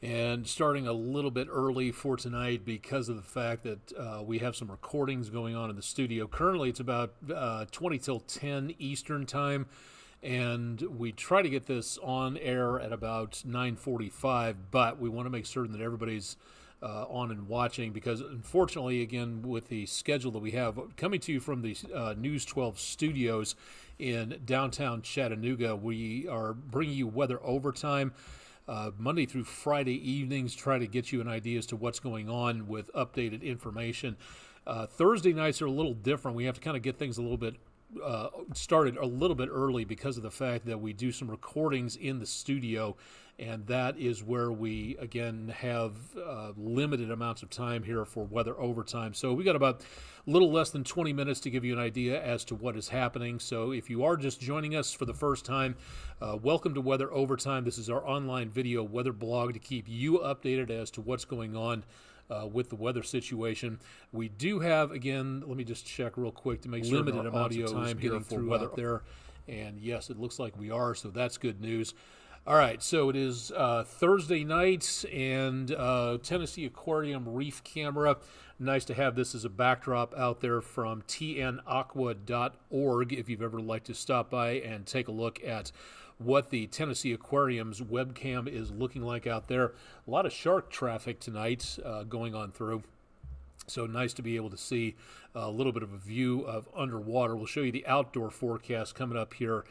And starting a little bit early for tonight because of the fact that we have some recordings going on in the studio. Currently, it's about 20 till 10 Eastern time, and we try to get this on air at about 9:45. But we want to make certain that everybody's on and watching, because unfortunately, again, with the schedule that we have coming to you from the News 12 studios in downtown Chattanooga, we are bringing you weather overtime. Monday through Friday evenings, try to get you an idea as to what's going on with updated information. Thursday nights are a little different. We have to kind of get things a little bit started a little bit early because of the fact that we do some recordings in the studio, and that is where we again have limited amounts of time here for weather overtime. So we got about a little less than 20 minutes to give you an idea as to what is happening. So if you are just joining us for the first time, welcome to Weather Overtime. This is our online video weather blog to keep you updated as to what's going on with the weather situation. We do have, again, let me just check real quick to make sure limited amount of time here for weather up there. And yes, it looks like we are, so that's good news. All right, so it is Thursday night, and Tennessee Aquarium Reef Camera. Nice to have this as a backdrop out there from tnaqua.org if you've ever liked to stop by and take a look at what the Tennessee Aquarium's webcam is looking like out there. A lot of shark traffic tonight going on through. So nice to be able to see a little bit of a view of underwater. We'll show you the outdoor forecast coming up here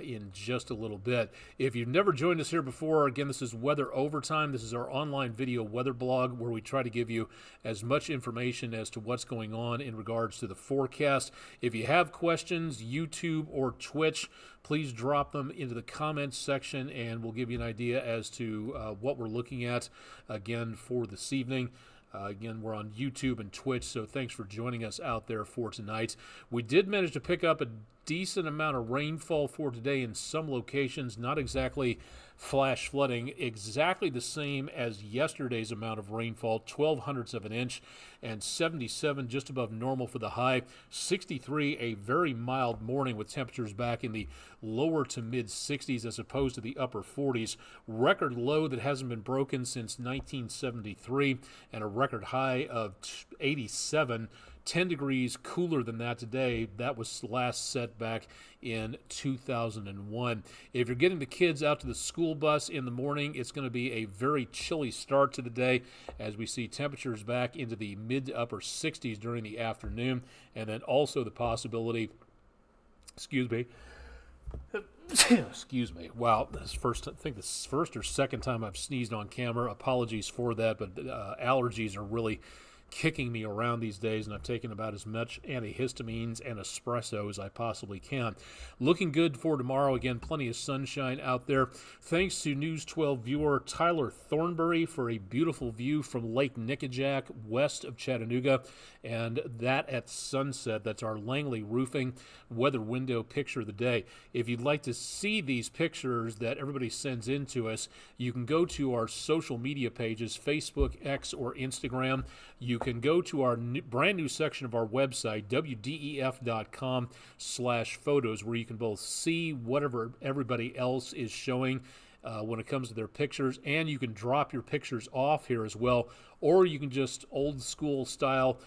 in just a little bit. If you've never joined us here before, again, this is Weather Overtime. This is our online video weather blog where we try to give you as much information as to what's going on in regards to the forecast. If you have questions, YouTube or Twitch, please drop them into the comments section, and we'll give you an idea as to what we're looking at again for this evening. Again, we're on YouTube and Twitch, so thanks for joining us out there for tonight. We did manage to pick up a decent amount of rainfall for today in some locations, not exactly flash flooding, exactly the same as yesterday's amount of rainfall, 0.12 of an inch, and 77 just above normal for the high. 63, a very mild morning with temperatures back in the lower to mid 60s as opposed to the upper 40s. Record low that hasn't been broken since 1973, and a record high of 87. 10 degrees cooler than that today. That was last set back in 2001. If you're getting the kids out to the school bus in the morning, it's going to be a very chilly start to the day as we see temperatures back into the mid to upper 60s during the afternoon, and then also the possibility, excuse me, wow, I think this is first or second time I've sneezed on camera. Apologies for that, but allergies are really kicking me around these days, and I've taken about as much antihistamines and espresso as I possibly can. Looking good for tomorrow. Again, plenty of sunshine out there. Thanks to News 12 viewer Tyler Thornbury for a beautiful view from Lake Nickajack west of Chattanooga, and that at sunset. That's our Langley Roofing weather window picture of the day. If you'd like to see these pictures that everybody sends in to us, you can go to our social media pages, Facebook, X, or Instagram. You can go to our brand new section of our website, WDEF.com/photos, where you can both see whatever everybody else is showing when it comes to their pictures, and you can drop your pictures off here as well, or you can just old school style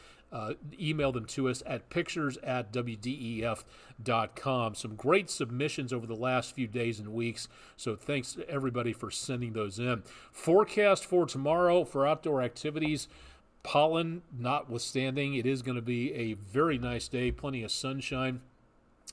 email them to us at pictures@WDEF.com. Some great submissions over the last few days and weeks, so thanks to everybody for sending those in. Forecast for tomorrow for outdoor activities, pollen notwithstanding, it is going to be a very nice day, plenty of sunshine.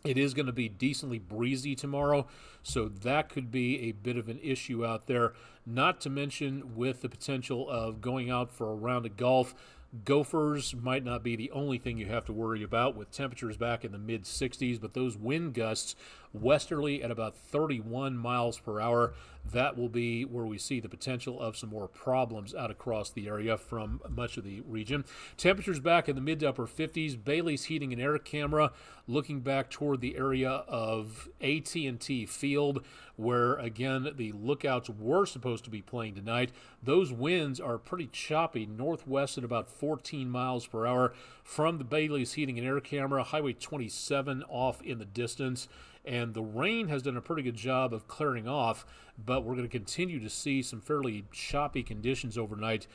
It is going to be decently breezy tomorrow, so that could be a bit of an issue out there, not to mention with the potential of going out for a round of golf. Gophers might not be the only thing you have to worry about with temperatures back in the mid 60s, but those wind gusts westerly at about 31 miles per hour, that will be where we see the potential of some more problems out across the area from much of the region. Temperatures back in the mid to upper 50s. Bailey's Heating and Air Camera looking back toward the area of AT&T Field, where again the Lookouts were supposed to be playing tonight. Those winds are pretty choppy, northwest at about 14 miles per hour from the Bailey's Heating and Air Camera. Highway 27 off in the distance, and the rain has done a pretty good job of clearing off, but we're going to continue to see some fairly choppy conditions overnight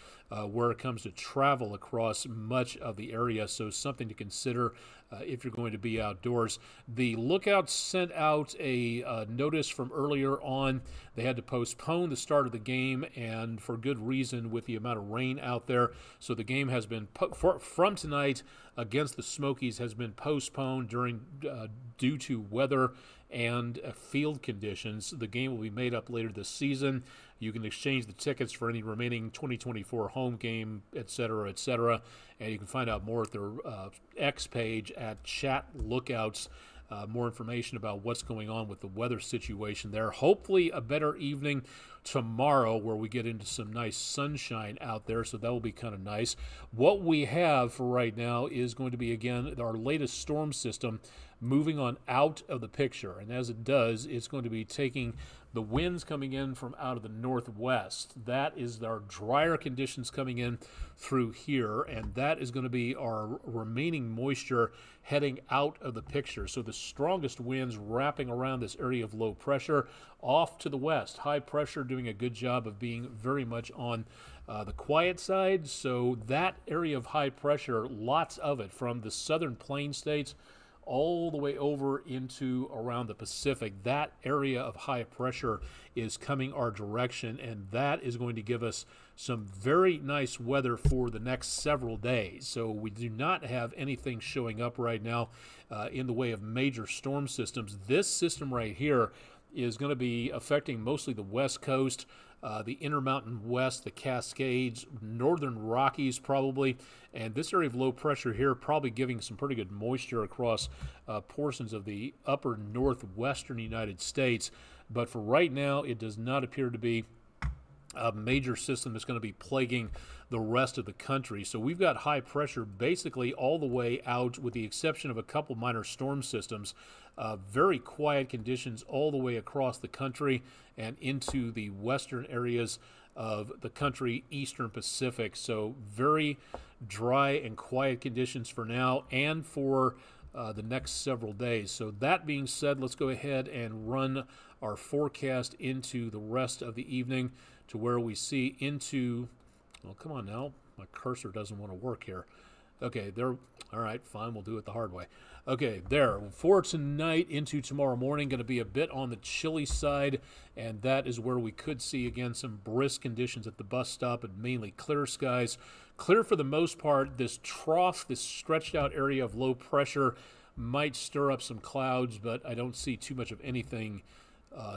where it comes to travel across much of the area, so something to consider if you're going to be outdoors. The Lookout sent out a notice from earlier on. They had to postpone the start of the game, and for good reason with the amount of rain out there. So the game has been, from tonight against the Smokies, has been postponed due to weather and field conditions. The game will be made up later this season. You can exchange the tickets for any remaining 2024 home game, etc., etc., and you can find out more at their X page at Chat Lookouts. More information about what's going on with the weather situation there. Hopefully a better evening tomorrow where we get into some nice sunshine out there, so that will be kind of nice. What we have for right now is going to be, again, our latest storm system moving on out of the picture, and as it does, it's going to be taking the winds coming in from out of the northwest. That is our drier conditions coming in through here, and that is going to be our remaining moisture heading out of the picture. So the strongest winds wrapping around this area of low pressure off to the west. High pressure doing a good job of being very much on the quiet side. So that area of high pressure, lots of it from the southern plain states all the way over into around the Pacific. That area of high pressure is coming our direction, and that is going to give us some very nice weather for the next several days. So we do not have anything showing up right now in the way of major storm systems. This system right here is going to be affecting mostly the west coast, the Intermountain West, the Cascades, northern Rockies probably, and this area of low pressure here probably giving some pretty good moisture across portions of the upper northwestern United States. But for right now, it does not appear to be a major system that's going to be plaguing the rest of the country. So we've got high pressure basically all the way out, with the exception of a couple minor storm systems. Very quiet conditions all the way across the country and into the western areas of the country, eastern Pacific. So very dry and quiet conditions for now and for the next several days. So that being said, let's go ahead and run our forecast into the rest of the evening to where we see into, well, come on now, my cursor doesn't want to work here. Okay, there, all right, fine, we'll do it the hard way. Okay, there, for tonight into tomorrow morning, going to be a bit on the chilly side, and that is where we could see, again, some brisk conditions at the bus stop, and mainly clear skies. Clear for the most part. This trough, this stretched out area of low pressure might stir up some clouds, but I don't see too much of anything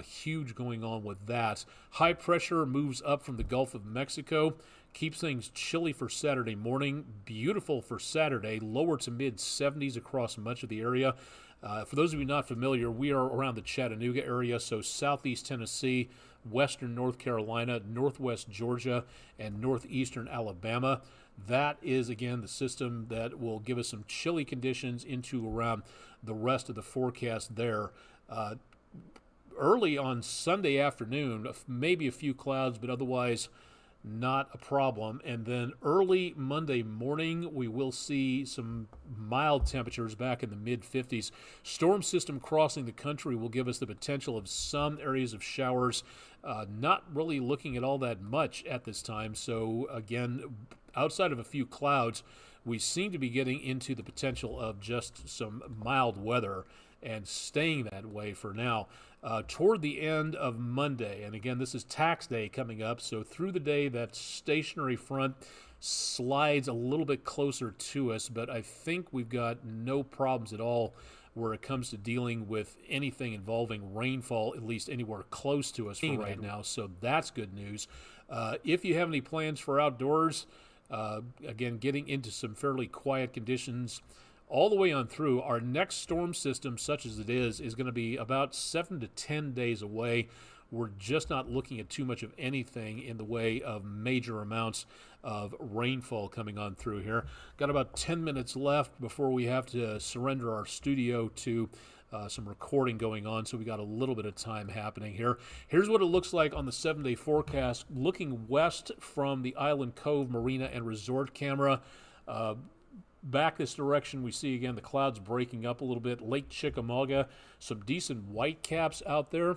huge going on with that. High pressure moves up from the Gulf of Mexico, keeps things chilly for Saturday morning, beautiful for Saturday, lower to mid 70s across much of the area. For those of you not familiar, we are around the Chattanooga area, so southeast Tennessee, western North Carolina, northwest Georgia, and northeastern Alabama. That is, again, the system that will give us some chilly conditions into around the rest of the forecast there. Early on Sunday afternoon, maybe a few clouds, but otherwise not a problem. And then early Monday morning, we will see some mild temperatures back in the mid-50s. Storm system crossing the country will give us the potential of some areas of showers. Not really looking at all that much at this time. So again, outside of a few clouds, we seem to be getting into the potential of just some mild weather and staying that way for now. Toward the end of Monday, and again, this is tax day coming up, so through the day, that stationary front slides a little bit closer to us, but I think we've got no problems at all where it comes to dealing with anything involving rainfall, at least anywhere close to us for right now, so that's good news. If you have any plans for outdoors, again, getting into some fairly quiet conditions all the way on through. Our next storm system, such as it is going to be about 7 to 10 days away. We're just not looking at too much of anything in the way of major amounts of rainfall coming on through here. Got about 10 minutes left before we have to surrender our studio to some recording going on, so we got a little bit of time happening here. Here's what it looks like on the 7-day forecast. Looking west from the Island Cove Marina and Resort camera, back this direction, we see again the clouds breaking up a little bit. Lake Chickamauga, some decent white caps out there.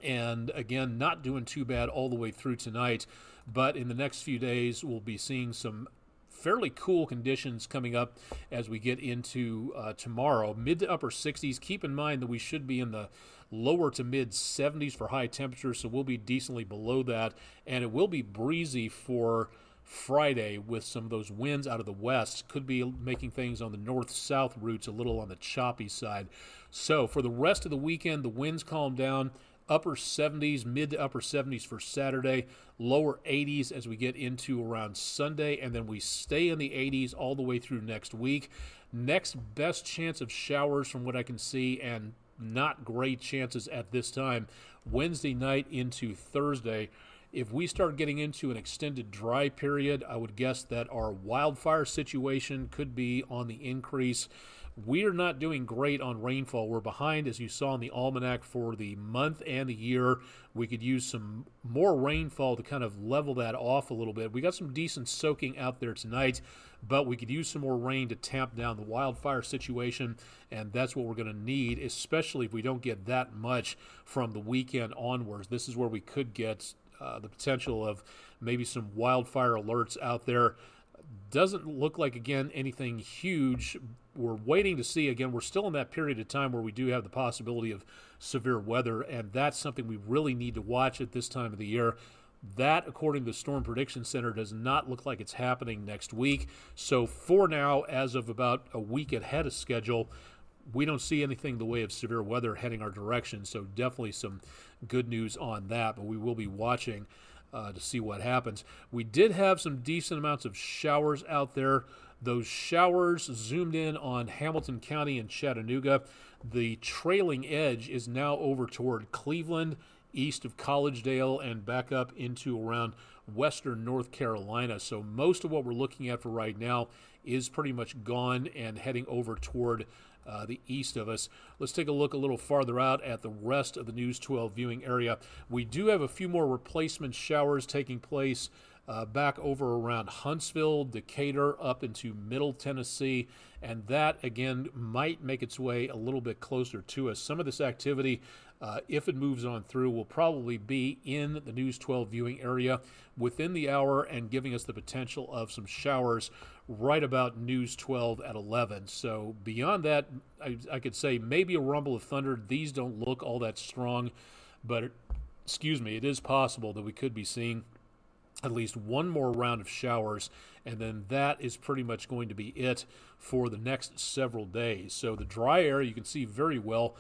And again, not doing too bad all the way through tonight. But in the next few days, we'll be seeing some fairly cool conditions coming up as we get into tomorrow. Mid to upper 60s. Keep in mind that we should be in the lower to mid 70s for high temperatures, so we'll be decently below that. And it will be breezy for Friday with some of those winds out of the west. Could be making things on the north-south routes a little on the choppy side. So for the rest of the weekend, the winds calm down. Upper 70s, mid to upper 70s for Saturday, lower 80s as we get into around Sunday, and then we stay in the 80s all the way through next week. Next best chance of showers from what I can see, and not great chances at this time, Wednesday night into Thursday. If we start getting into an extended dry period, I would guess that our wildfire situation could be on the increase. We are not doing great on rainfall. We're behind, as you saw in the almanac, for the month and the year. We could use some more rainfall to kind of level that off a little bit. We got some decent soaking out there tonight, but we could use some more rain to tamp down the wildfire situation, and that's what we're going to need, especially if we don't get that much from the weekend onwards. This is where we could get the potential of maybe some wildfire alerts out there. Doesn't look like, again, anything huge. We're waiting to see. Again, we're still in that period of time where we do have the possibility of severe weather, and that's something we really need to watch at this time of the year. That, according to the Storm Prediction Center, does not look like it's happening next week. So for now, as of about a week ahead of schedule, we don't see anything in the way of severe weather heading our direction. So definitely some good news on that, but we will be watching to see what happens. We did have some decent amounts of showers out there. Those showers zoomed in on Hamilton County and Chattanooga. The trailing edge is now over toward Cleveland, east of Collegedale, and back up into around western North Carolina. So most of what we're looking at for right now is pretty much gone and heading over toward the east of us. Let's take a look a little farther out at the rest of the News 12 viewing area. We do have a few more replacement showers taking place back over around Huntsville, Decatur, up into Middle Tennessee, and that, again, might make its way a little bit closer to us. Some of this activity, if it moves on through, will probably be in the News 12 viewing area within the hour and giving us the potential of some showers right about News 12 at 11. So beyond that, I could say maybe a rumble of thunder. These don't look all that strong, but, it is possible that we could be seeing at least one more round of showers, and then that is pretty much going to be it for the next several days. So the dry area, you can see very well.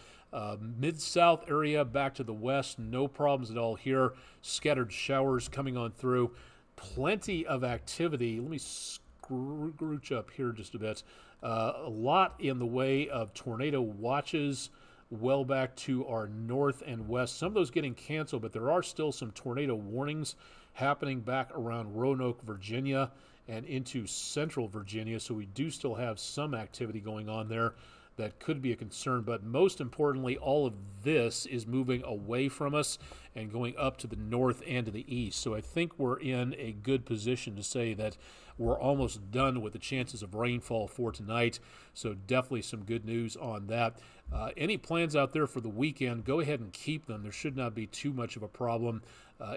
Mid-South area back to the west, no problems at all here. Scattered showers coming on through. Plenty of activity. Let me scrooge up here just a bit. A lot in the way of tornado watches well back to our north and west. Some of those getting canceled, but there are still some tornado warnings happening back around Roanoke, Virginia, and into central Virginia. So we do still have some activity going on there that could be a concern. But most importantly, all of this is moving away from us and going up to the north and to the east. So I think we're in a good position to say that we're almost done with the chances of rainfall for tonight. So definitely some good news on that. Any plans out there for the weekend, go ahead and keep them. There should not be too much of a problem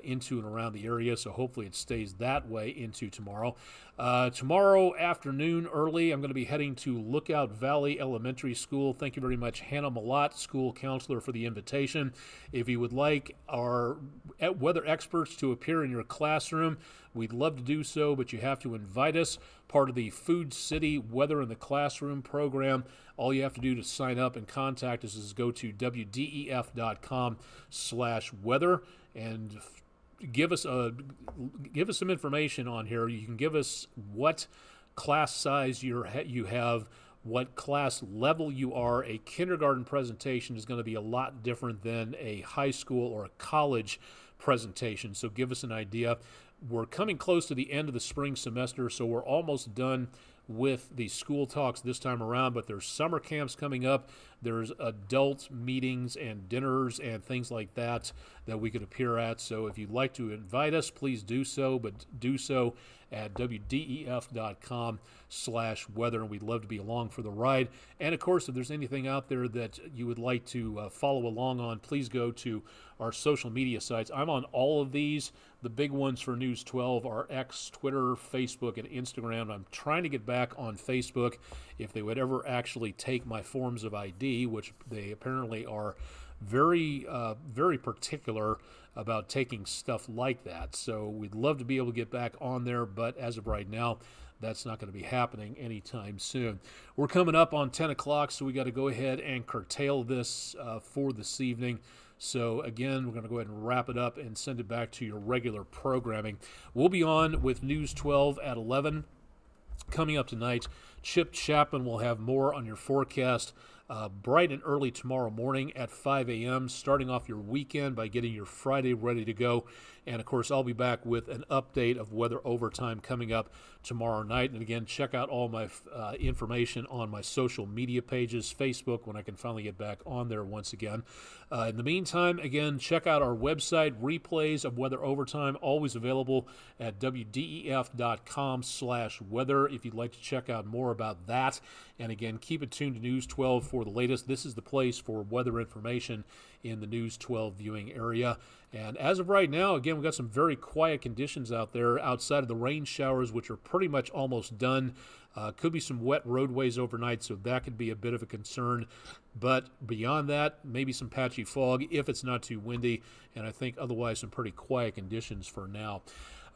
into and around the area, so hopefully it stays that way into tomorrow. Tomorrow afternoon early, I'm going to be heading to Lookout Valley Elementary School. Thank you very much, Hannah Malott, school counselor, for the invitation. If you would like our weather experts to appear in your classroom, we'd love to do so, but you have to invite us. Part of the Food City Weather in the Classroom program. All you have to do to sign up and contact us is go to WDEF.com/weather and give us some information on here. You can give us what class size you have, what class level you are. A kindergarten presentation is going to be a lot different than a high school or a college presentation, so give us an idea. We're coming close to the end of the spring semester, so we're almost done with the school talks this time around, but there's summer camps coming up. There's adult meetings and dinners and things like that we could appear at. So if you'd like to invite us, please do so, but do so at WDEF.com/weather, and we'd love to be along for the ride. And of course, if there's anything out there that you would like to follow along on, please go to our social media sites. I'm on all of these. The big ones for News 12 are X, Twitter, Facebook, and Instagram. I'm trying to get back on Facebook if they would ever actually take my forms of ID, which they apparently are very particular about taking stuff like that. So we'd love to be able to get back on there, but as of right now, that's not going to be happening anytime soon. We're coming up on 10 o'clock, so we got to go ahead and curtail this for this evening. So again, we're going to go ahead and wrap it up and send it back to your regular programming. We'll be on with News 12 at 11. Coming up tonight, Chip Chapman will have more on your forecast bright and early tomorrow morning at 5 a.m., starting off your weekend by getting your Friday ready to go. And, of course, I'll be back with an update of weather overtime coming up tomorrow night. And, again, check out all my information on my social media pages, Facebook, when I can finally get back on there once again. In the meantime, again, check out our website, replays of weather overtime, always available at WDEF.com/weather if you'd like to check out more about that. And, again, keep it tuned to News 12 for the latest. This is the place for weather information in the News 12 viewing area. And as of right now, again, we've got some very quiet conditions out there outside of the rain showers, which are pretty much almost done. Could be some wet roadways overnight, so that could be a bit of a concern. But beyond that, maybe some patchy fog if it's not too windy, and I think otherwise some pretty quiet conditions for now.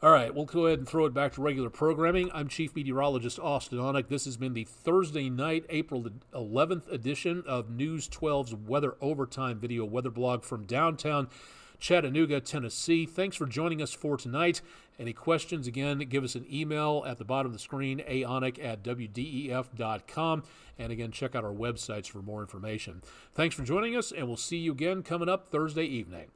All right, we'll go ahead and throw it back to regular programming. I'm Chief Meteorologist Austin Onek. This has been the Thursday night, April 11th edition of News 12's Weather Overtime video weather blog from downtown Chattanooga, Tennessee. Thanks for joining us for tonight. Any questions, again, give us an email at the bottom of the screen, aonek@wdef.com. And again, check out our websites for more information. Thanks for joining us, and we'll see you again coming up Thursday evening.